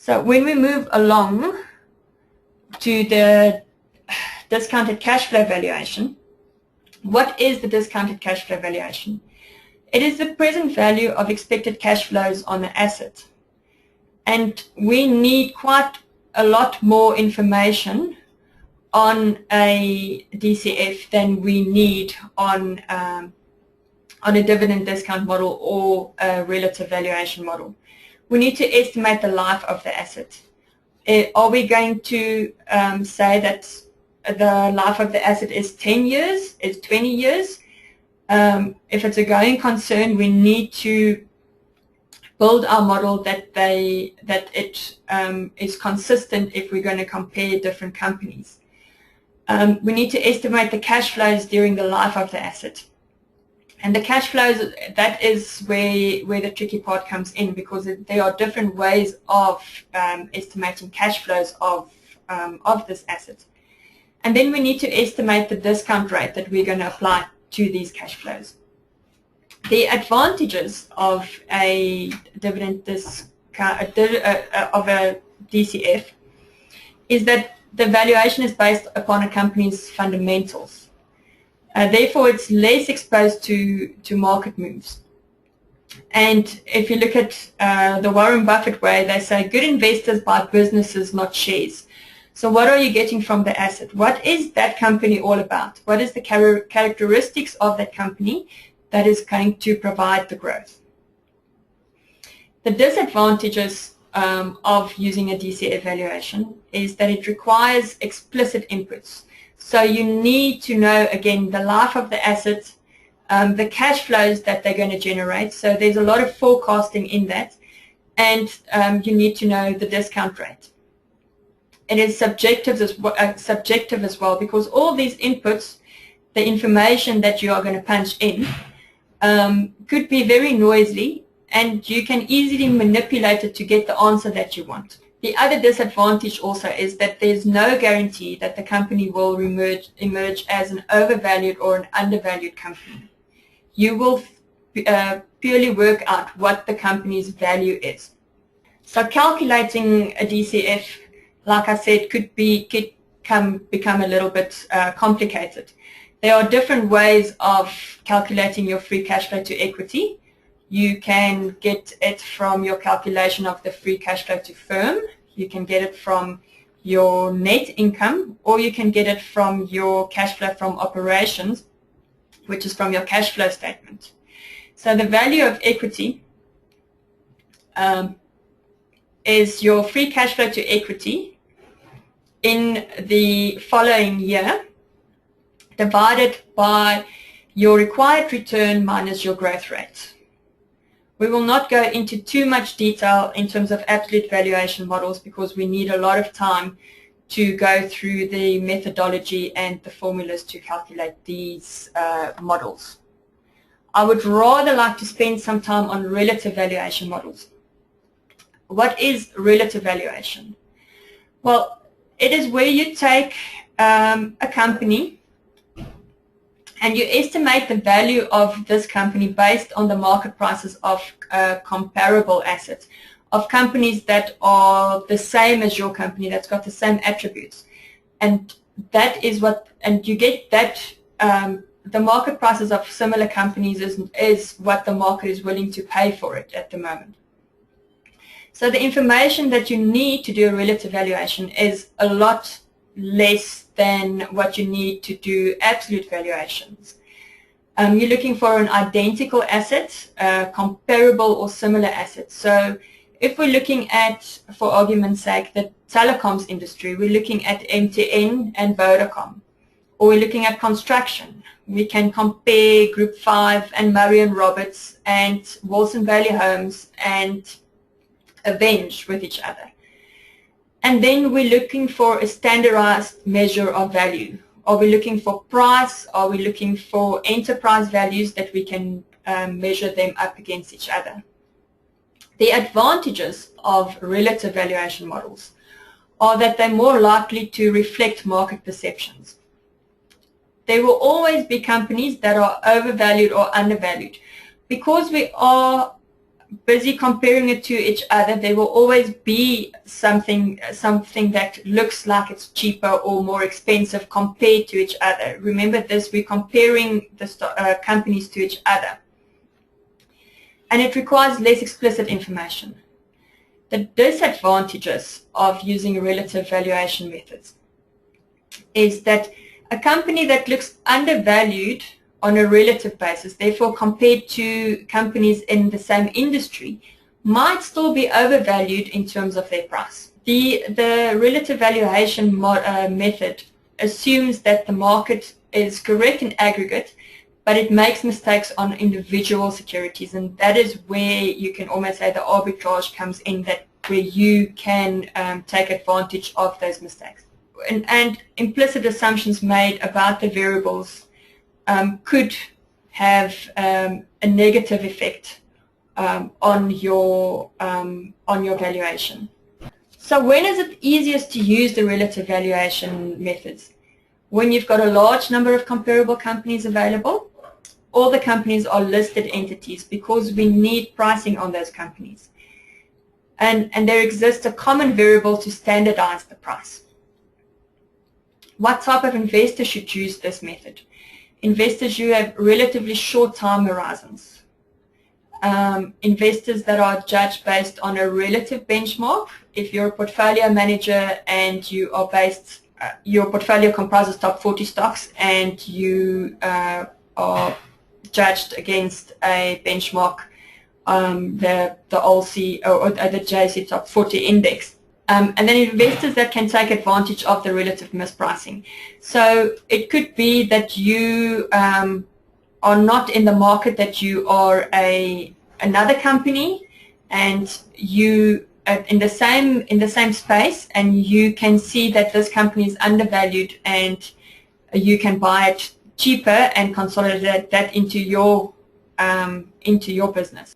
So when we move along to the discounted cash flow valuation, what is the discounted cash flow valuation? It is the present value of expected cash flows on the asset. And we need quite a lot more information on a DCF than we need on a dividend discount model or a relative valuation model. We need to estimate the life of the asset. Are we going to say that the life of the asset is 10 years, is 20 years? If it's a going concern, we need to build our model that it is consistent if we're going to compare different companies. We need to estimate the cash flows during the life of the asset. And the cash flows, that is where the tricky part comes in, because there are different ways of estimating cash flows of this asset. And then we need to estimate the discount rate that we're going to apply to these cash flows. The advantages of a dividend of a DCF is that the valuation is based upon a company's fundamentals. Therefore, it's less exposed to market moves. And if you look at the Warren Buffett way, they say good investors buy businesses, not shares. So what are you getting from the asset? What is that company all about? What is the characteristics of that company that is going to provide the growth? The disadvantages of using a DCF valuation is that it requires explicit inputs. So you need to know, again, the life of the asset, the cash flows that they're going to generate. So there's a lot of forecasting in that. And you need to know the discount rate. It is subjective as well, because all these inputs, the information that you are going to punch in, could be very noisy, and you can easily manipulate it to get the answer that you want. The other disadvantage also is that there's no guarantee that the company will emerge as an overvalued or an undervalued company. You will purely work out what the company's value is. So calculating a DCF, like I said, could become a little bit complicated. There are different ways of calculating your free cash flow to equity. You can get it from your calculation of the free cash flow to firm. You can get it from your net income, or you can get it from your cash flow from operations, which is from your cash flow statement. So the value of equity is your free cash flow to equity in the following year divided by your required return minus your growth rate. We will not go into too much detail in terms of absolute valuation models, because we need a lot of time to go through the methodology and the formulas to calculate these models. I would rather like to spend some time on relative valuation models. What is relative valuation? Well, it is where you take a company and you estimate the value of this company based on the market prices of comparable assets, of companies that are the same as your company, that's got the same attributes. And that is what, and you get that, the market prices of similar companies is what the market is willing to pay for it at the moment. So the information that you need to do a relative valuation is a lot less than what you need to do absolute valuations. You're looking for an identical asset, comparable or similar assets. So if we're looking at, for argument's sake, the telecoms industry, we're looking at MTN and Vodacom, or we're looking at construction. We can compare Group 5 and Murray & Roberts and Wilson Bailey Homes and Avenge with each other. And then we're looking for a standardized measure of value. Are we looking for price? Are we looking for enterprise values that we can measure them up against each other? The advantages of relative valuation models are that they're more likely to reflect market perceptions. There will always be companies that are overvalued or undervalued. Because we are busy comparing it to each other, there will always be something that looks like it's cheaper or more expensive compared to each other. Remember this, we're comparing the companies to each other. And it requires less explicit information. The disadvantages of using relative valuation methods is that a company that looks undervalued on a relative basis, therefore compared to companies in the same industry, might still be overvalued in terms of their price. The relative valuation method assumes that the market is correct in aggregate, but it makes mistakes on individual securities, and that is where you can almost say the arbitrage comes in, that where you can take advantage of those mistakes. And implicit assumptions made about the variables could have a negative effect on your valuation. So when is it easiest to use the relative valuation methods? When you've got a large number of comparable companies available. All the companies are listed entities because we need pricing on those companies. And there exists a common variable to standardize the price. What type of investor should use this method? Investors who have relatively short time horizons. Investors that are judged based on a relative benchmark. If you're a portfolio manager and you are based, your portfolio comprises top 40 stocks and you are judged against a benchmark, the ALSI or the JSE Top 40 Index. And then investors that can take advantage of the relative mispricing. So it could be that you are not in the market, that you are another company, and you in the same space, and you can see that this company is undervalued, and you can buy it cheaper and consolidate that into your business.